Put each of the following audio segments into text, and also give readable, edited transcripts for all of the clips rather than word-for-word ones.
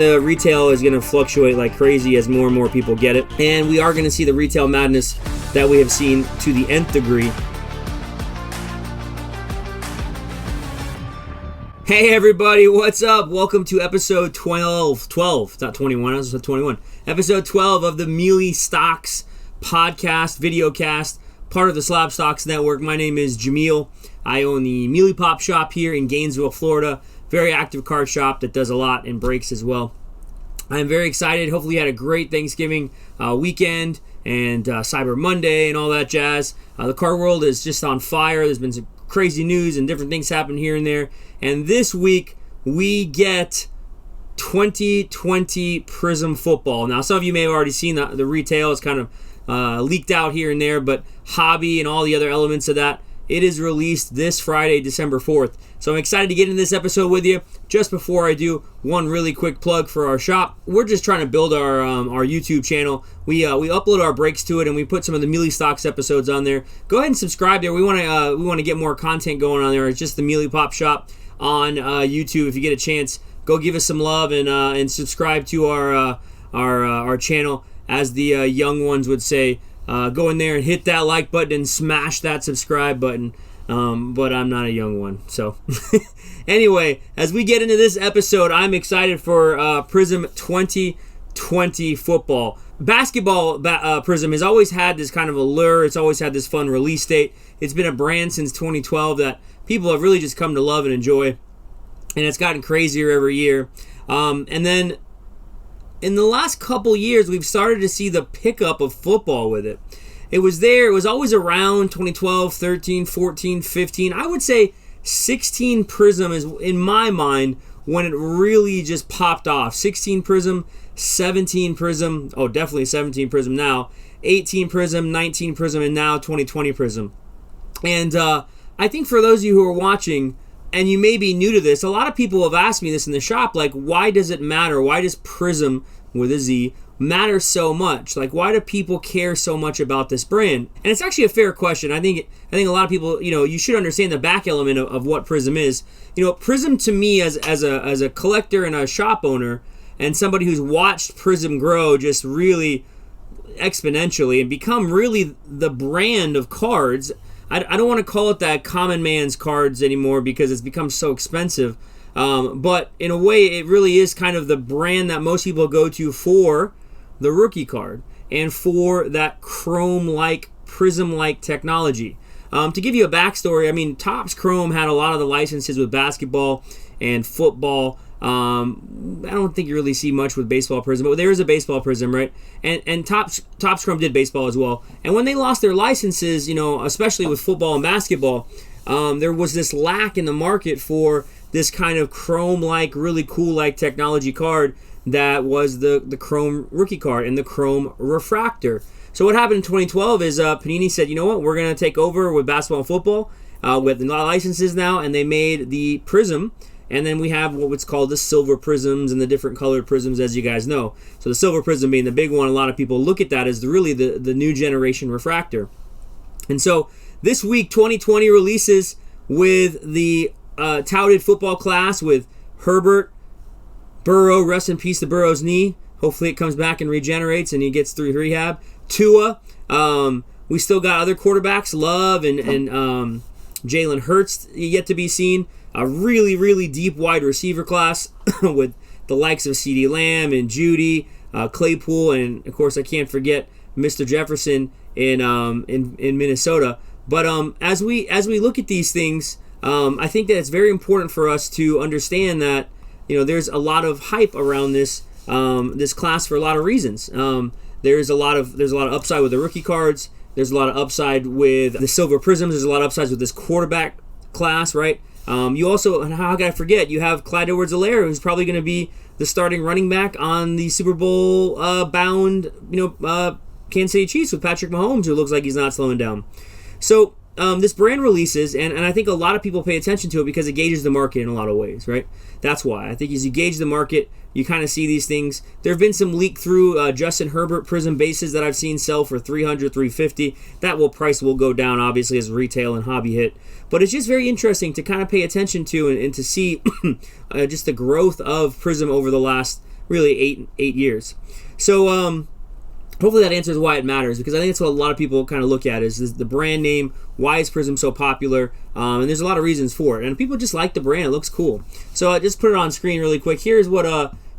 The retail is going to fluctuate like crazy as more and more people get it. And we are going to see the retail madness that we have seen to the nth degree. Hey everybody, what's up? Welcome to episode 12, not 21, I was at 21. Episode 12 of the Mealy Stocks podcast, videocast, part of the Slab Stocks Network. My name is Jameel. I own the Mealy Pop shop here in Gainesville, Florida. Very active card shop that does a lot and breaks as well. I'm very excited. Hopefully you had a great Thanksgiving weekend and Cyber Monday and all that jazz. The card world is just on fire. There's been some crazy news and different things happen here and there. And this week we get 2020 Prism Football. Now some of you may have already seen the retail. It's kind of leaked out here and there, but hobby and all the other elements of that, it is released this Friday, December 4th. So I'm excited to get into this episode with you. Just before I do, one really quick plug for our shop. We're just trying to build our YouTube channel. We upload our breaks to it, and we put some of the Mealy Stocks episodes on there. Go ahead and subscribe there. We want to get more content going on there. It's just the Mealy Pop shop on YouTube. If you get a chance, go give us some love and subscribe to our channel. As the young ones would say, go in there and hit that like button and smash that subscribe button. But I'm not a young one. So anyway, as we get into this episode, I'm excited for Prism 2020 Football. Basketball Prism has always had this kind of allure. It's always had this fun release date. It's been a brand since 2012 that people have really just come to love and enjoy. And it's gotten crazier every year. And then in the last couple years, we've started to see the pickup of football with it. It was there. It was always around 2012, 13, 14, 15. I would say 16 Prism is, in my mind, when it really just popped off. 16 Prism, 17 Prism. Oh, definitely 17 Prism now. 18 Prism, 19 Prism, and now 2020 Prism. And I think for those of you who are watching, and you may be new to this, a lot of people have asked me this in the shop, like, why does it matter? Why does Prism, with a Z, matter so much? Like, why do people care so much about this brand? And it's actually a fair question. I think a lot of people, you should understand the back element of what Prism is. Prism to me as a collector and a shop owner and somebody who's watched Prism grow just really exponentially and become really the brand of cards. I don't want to call it that common man's cards anymore because it's become so expensive. But in a way, it really is kind of the brand that most people go to for the rookie card and for that chrome-like, prism-like technology. To give you a backstory, I mean, Topps Chrome had a lot of the licenses with basketball and football. I don't think you really see much with baseball Prism, but there is a baseball Prism, right? And Topps Chrome did baseball as well. And when they lost their licenses, especially with football and basketball, there was this lack in the market for this kind of chrome-like, really cool-like technology card that was the Chrome rookie card and the Chrome refractor. So what happened in 2012 is Panini said, you know what, we're going to take over with basketball and football with a lot of licenses now, and they made the Prism, and then we have what's called the silver prisms and the different colored prisms, as you guys know. So the silver prism being the big one, a lot of people look at that as really the new generation refractor. And so this week, 2020 releases with the touted football class with Herbert, Burrow, rest in peace to Burrow's knee. Hopefully it comes back and regenerates and he gets through rehab. Tua. We still got other quarterbacks, Love and Jalen Hurts yet to be seen. A really, really deep wide receiver class with the likes of CeeDee Lamb and Judy, Claypool, and of course I can't forget Mr. Jefferson in Minnesota. But as we look at these things, I think that it's very important for us to understand that there's a lot of hype around this class for a lot of reasons. There's a lot of upside with the rookie cards. There's a lot of upside with the silver prisms. There's a lot of upsides with this quarterback class, right? You also, and how could I forget, you have Clyde Edwards-Helaire, who's probably going to be the starting running back on the Super Bowl bound, Kansas City Chiefs with Patrick Mahomes, who looks like he's not slowing down. So this brand releases, and I think a lot of people pay attention to it because it gauges the market in a lot of ways, right? That's why. I think as you gauge the market, you kind of see these things. There have been some leak through Justin Herbert Prism bases that I've seen sell for $300, $350. That price will go down, obviously, as retail and hobby hit. But it's just very interesting to kind of pay attention to and to see just the growth of Prism over the last really 8 years. So hopefully that answers why it matters, because I think that's what a lot of people kind of look at is the brand name. Why is Prism so popular? And there's a lot of reasons for it. And people just like the brand. It looks cool. So I just put it on screen really quick. Here's what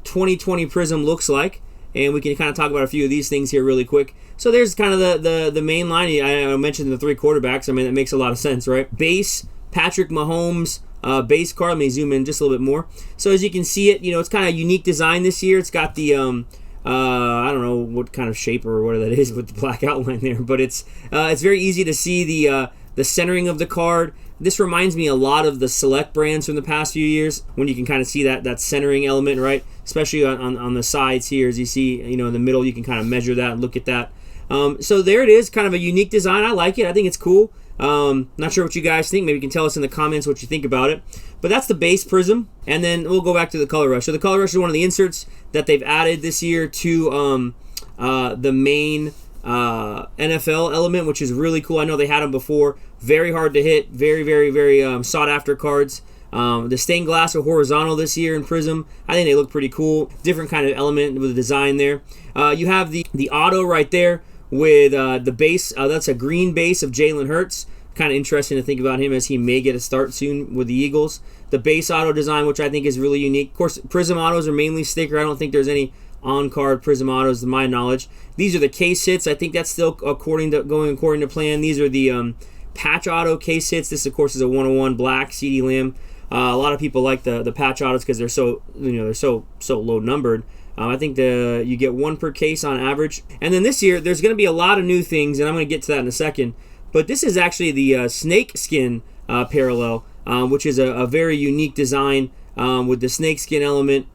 2020 Prism looks like. And we can kind of talk about a few of these things here really quick. So there's kind of the main line. I mentioned the 3 quarterbacks. I mean, that makes a lot of sense, right? Base, Patrick Mahomes, base card. Let me zoom in just a little bit more. So as you can see it, it's kind of a unique design this year. It's got the, I don't know what kind of shape or what that is with the black outline there, but it's very easy to see the centering of the card. This reminds me a lot of the Select brands from the past few years, when you can kind of see that centering element, right? Especially on the sides here, as you see, in the middle, you can kind of measure that and look at that. So there it is, kind of a unique design. I like it. I think it's cool. Not sure what you guys think. Maybe you can tell us in the comments what you think about it. But that's the base Prism, and then we'll go back to the Color Rush. So the Color Rush is one of the inserts that they've added this year to the main NFL element, which is really cool. I know they had them before. Very hard to hit. Very, very, very sought after cards. The stained glass are horizontal this year in Prism. I think they look pretty cool. Different kind of element with the design there. You have the auto right there with the base. That's a green base of Jalen Hurts. Kind of interesting to think about him, as he may get a start soon with the Eagles. The base auto design, which I think is really unique. Of course, Prism autos are mainly sticker. I don't think there's any on-card Prism autos to my knowledge. These are the case hits. I think that's still going according to plan. These are the patch auto case hits. This, of course, is a 101 black CD Lamb. A lot of people like the patch autos because they're so low numbered. I think you get 1 per case on average. And then this year, there's going to be a lot of new things, and I'm going to get to that in a second. But this is actually the snake skin parallel, which is a very unique design with the snake skin element.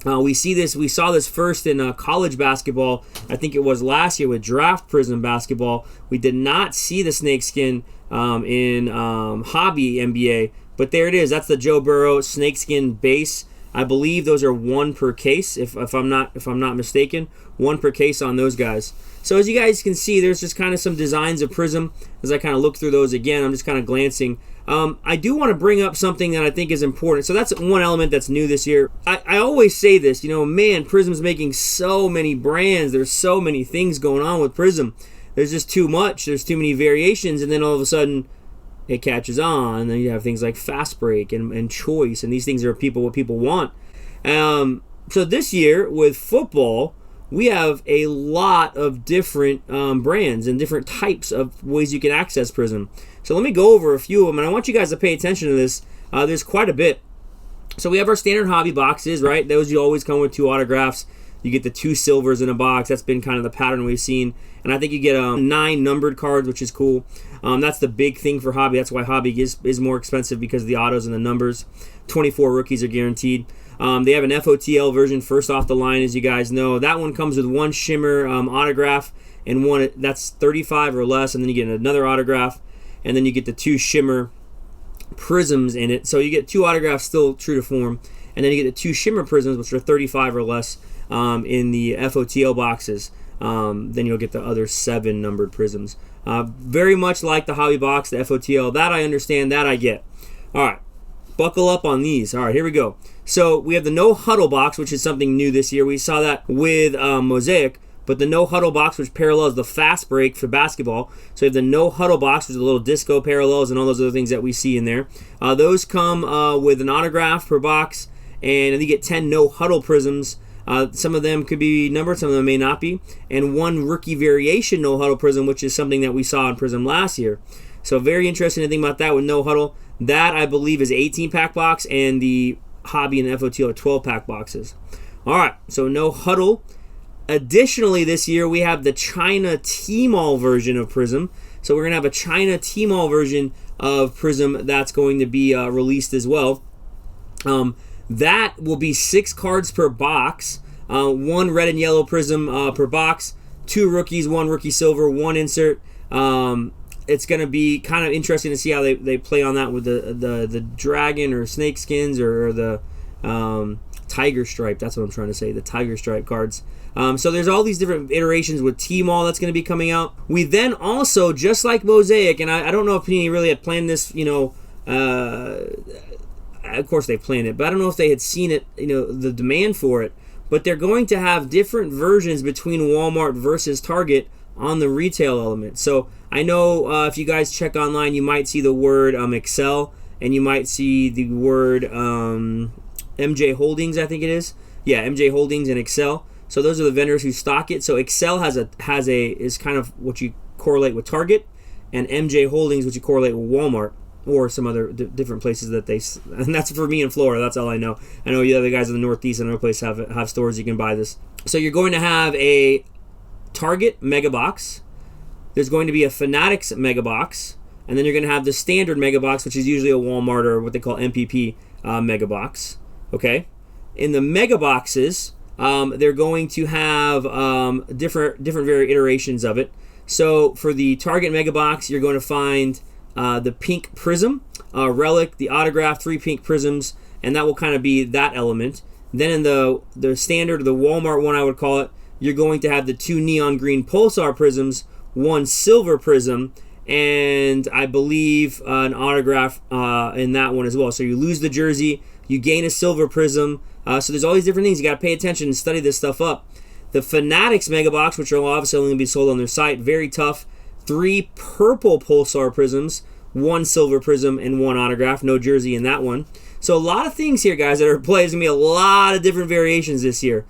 We saw this first in college basketball. I think it was last year with Draft Prism basketball. We did not see the snake skin in Hobby NBA, but there it is. That's the Joe Burrow snakeskin base. I believe those are 1 per case, if I'm not mistaken. 1 per case on those guys. So as you guys can see, there's just kind of some designs of Prism. As I kind of look through those again, I'm just kind of glancing. I do want to bring up something that I think is important. So that's one element that's new this year. I always say this, man, Prism's making so many brands. There's so many things going on with Prism. There's just too much. There's too many variations, and then all of a sudden it catches on. And then you have things like Fast Break and Choice, and these things are what people want. So this year with football, we have a lot of different brands and different types of ways you can access Prism. So let me go over a few of them, and I want you guys to pay attention to this. There's quite a bit. So we have our standard hobby boxes, right? Those you always come with 2 autographs. You get the 2 silvers in a box. That's been kind of the pattern we've seen. And I think you get 9 numbered cards, which is cool. That's the big thing for hobby. That's why hobby is more expensive, because of the autos and the numbers. 24 rookies are guaranteed. They have an FOTL version first off the line, as you guys know. That one comes with 1 shimmer autograph and 1 that's 35 or less, and then you get another autograph, and then you get the 2 shimmer prisms in it. So you get 2 autographs still true to form, and then you get the 2 shimmer prisms, which are 35 or less in the FOTL boxes. Then you'll get the other 7 numbered prisms. Very much like the hobby box, the FOTL. That I understand, that I get. All right. Buckle up on these. All right, here we go. So we have the no huddle box, which is something new this year. We saw that with Mosaic, but the no huddle box, which parallels the fast break for basketball. So we have the no huddle box, which is a little disco parallels and all those other things that we see in there. Those come with an autograph per box, and you get 10 no huddle prisms. Some of them could be numbered, some of them may not be, and 1 rookie variation no huddle prism, which is something that we saw in Prism last year. So very interesting to think about that with no huddle. That, I believe, is 18-pack box, and the hobby and FOTL are 12-pack boxes. All right, so no huddle. Additionally, this year, we have the China T-Mall version of Prism. So we're going to have a China T-Mall version of Prism that's going to be released as well. That will be 6 cards per box, 1 red and yellow Prism per box, 2 rookies, 1 rookie silver, 1 insert. It's going to be kind of interesting to see how they play on that with the dragon or snake skins or the tiger stripe. That's what I'm trying to say, the tiger stripe cards. So there's all these different iterations with T-Mall that's going to be coming out. We then also, just like Mosaic, and I don't know if Panini really had planned this, of course they planned it, but I don't know if they had seen it, the demand for it. but they're going to have different versions between Walmart versus Target on the retail element. So I know if you guys check online, you might see the word Excel, and you might see the word MJ Holdings, I think it is. Yeah, MJ Holdings and Excel. So those are the vendors who stock it. So Excel is kind of what you correlate with Target, and MJ Holdings, which you correlate with Walmart or some other different places that they. And that's for me in Florida. That's all I know. I know the other guys in the Northeast and other places have stores you can buy this. So you're going to have a Target Mega Box. There's going to be a Fanatics Mega Box, and then you're going to have the standard Mega Box, which is usually a Walmart or what they call MPP Mega Box. Okay, in the Mega Boxes, they're going to have different iterations of it. So for the Target Mega Box, you're going to find the pink prism, relic, the autograph, 3 pink prisms, and that will kind of be that element. Then in the standard, the Walmart one, I would call it, you're going to have the 2 neon green pulsar prisms, 1 silver prism, and I believe an autograph in that one as well. So you lose the jersey, you gain a silver prism. So there's all these different things. You got to pay attention and study this stuff up. The Fanatics Mega Box, which will obviously only be sold on their site, very tough. 3 purple pulsar prisms, 1 silver prism, and 1 autograph. No jersey in that one. So a lot of things here, guys, that are played. There's going to be a lot of different variations this year.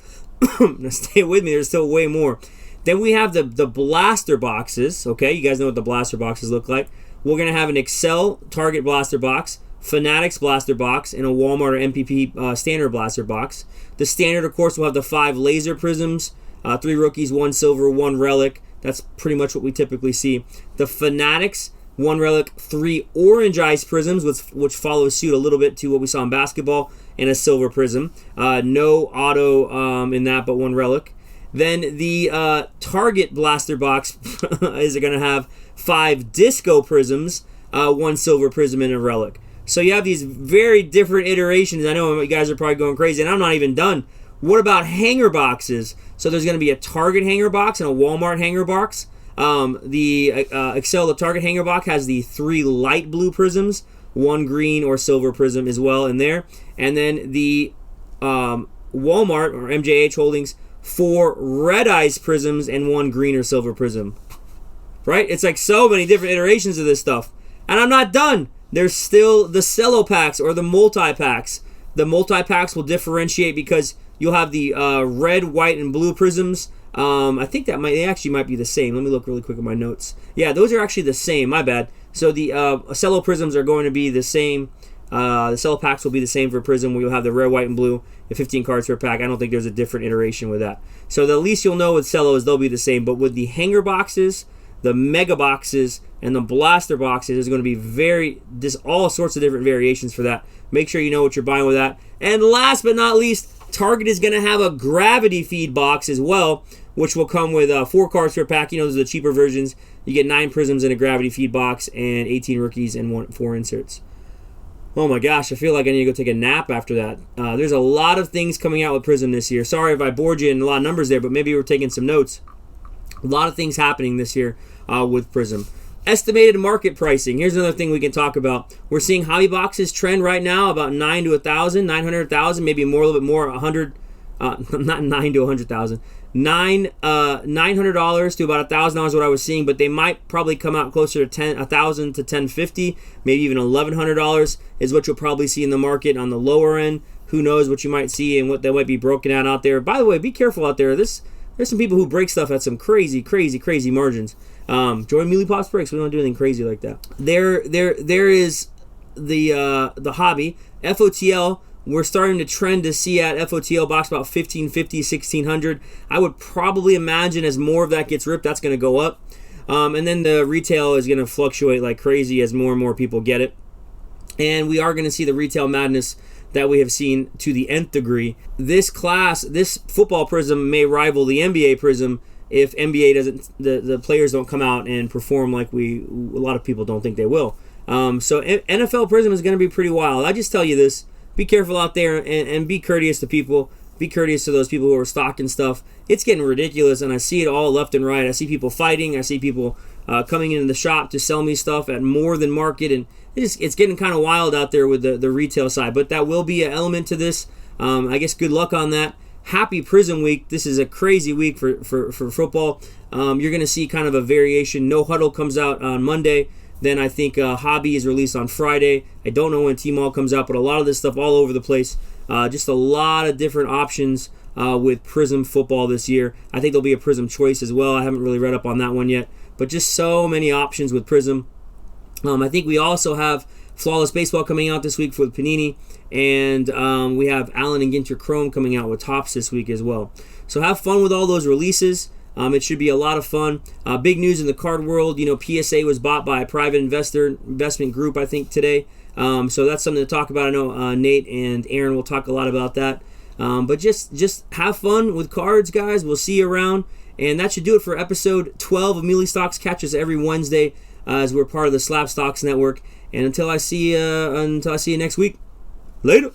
Now stay with me. There's still way more. Then we have the blaster boxes. Okay, you guys know what the blaster boxes look like. We're going to have an Excel Target blaster box, Fanatics blaster box, and a Walmart or MPP standard blaster box. The standard, of course, will have the 5 laser prisms, 3 rookies, 1 silver, 1 relic. That's pretty much what we typically see. The Fanatics, 1 relic, 3 orange ice prisms, which follows suit a little bit to what we saw in basketball, and a silver prism. No auto in that, but 1 relic. Then the Target blaster box is going to have 5 disco prisms, 1 silver prism, and a relic. So you have these very different iterations. I know you guys are probably going crazy, and I'm not even done. What about hanger boxes? So there's going to be a Target hanger box and a Walmart hanger box. The Excel, the Target hanger box, has the 3 light blue prisms, 1 green or silver prism as well in there. And then the Walmart or MJH Holdings, 4 red ice prisms and 1 green or silver prism. Right? It's like so many different iterations of this stuff. And I'm not done. There's still the cello packs or the multi-packs. The multi-packs will differentiate because you'll have the red, white, and blue prisms. I think they actually might be the same. Let me look really quick at my notes. Yeah, those are actually the same. My bad. So the cello prisms are going to be the same. The cello packs will be the same for Prism, where you'll have the red, white, and blue, the 15 cards per pack. I don't think there's a different iteration with that. So the least you'll know with cello is they'll be the same. But with the hanger boxes, the mega boxes, and the blaster boxes, there's going to be all sorts of different variations for that. Make sure you know what you're buying with that. And last but not least, Target is going to have a gravity feed box as well, which will come with 4 cards per pack. You know, those are the cheaper versions. You get 9 prisms in a gravity feed box and 18 rookies and 4 inserts. Oh my gosh, I feel like I need to go take a nap after that. There's a lot of things coming out with Prism this year. Sorry if I bored you in a lot of numbers there, but maybe you were taking some notes. A lot of things happening this year with Prism. Estimated market pricing. Here's another thing we can talk about. We're seeing hobby boxes trend right now about 9 to 1,000, 900,000, maybe more, a little bit more, 100. Not 9 to 100,000. $900 to about $1,000 what I was seeing, but they might probably come out closer to $1,000 to $1,050, maybe even $1,100 is what you'll probably see in the market on the lower end. Who knows what you might see and what they might be broken out there. By the way, be careful out there. There's some people who break stuff at some crazy margins. Join Mealy Pops Breaks. We don't do anything crazy like that. There is the hobby FOTL. We're starting to trend to see at FOTL box about $1,550, $1,600. I would probably imagine as more of that gets ripped, that's going to go up. And then the retail is going to fluctuate like crazy as more and more people get it. And we are going to see the retail madness that we have seen to the nth degree. This football Prism may rival the NBA Prism if NBA doesn't, the players don't come out and perform like a lot of people don't think they will. So NFL Prism is going to be pretty wild. I just tell you this. Be careful out there and be courteous to people. Be courteous to those people who are stocking stuff. It's getting ridiculous, and I see it all left and right. I see people fighting. I see people coming into the shop to sell me stuff at more than market, and it's getting kind of wild out there with the retail side. But that will be an element to this. I guess good luck on that. happy Prism week. This is a crazy week for football. You're going to see kind of a variation. No Huddle comes out on Monday. Then I think Hobby is released on Friday. I don't know when T-Mall comes out, but a lot of this stuff all over the place. Just a lot of different options with Prism Football this year. I think there'll be a Prism Choice as well. I haven't really read up on that one yet. But just so many options with Prism. I think we also have Flawless Baseball coming out this week for Panini. And we have Allen and Ginter Chrome coming out with Topps this week as well. So have fun with all those releases. It should be a lot of fun. Big news in the card world. PSA was bought by a private investment group, I think, today. So that's something to talk about. I know Nate and Aaron will talk a lot about that. But just have fun with cards, guys. We'll see you around. And that should do it for episode 12 of Mealy Stocks. Catch us every Wednesday as we're part of the Slab Stocks Network. And until I see you next week, later.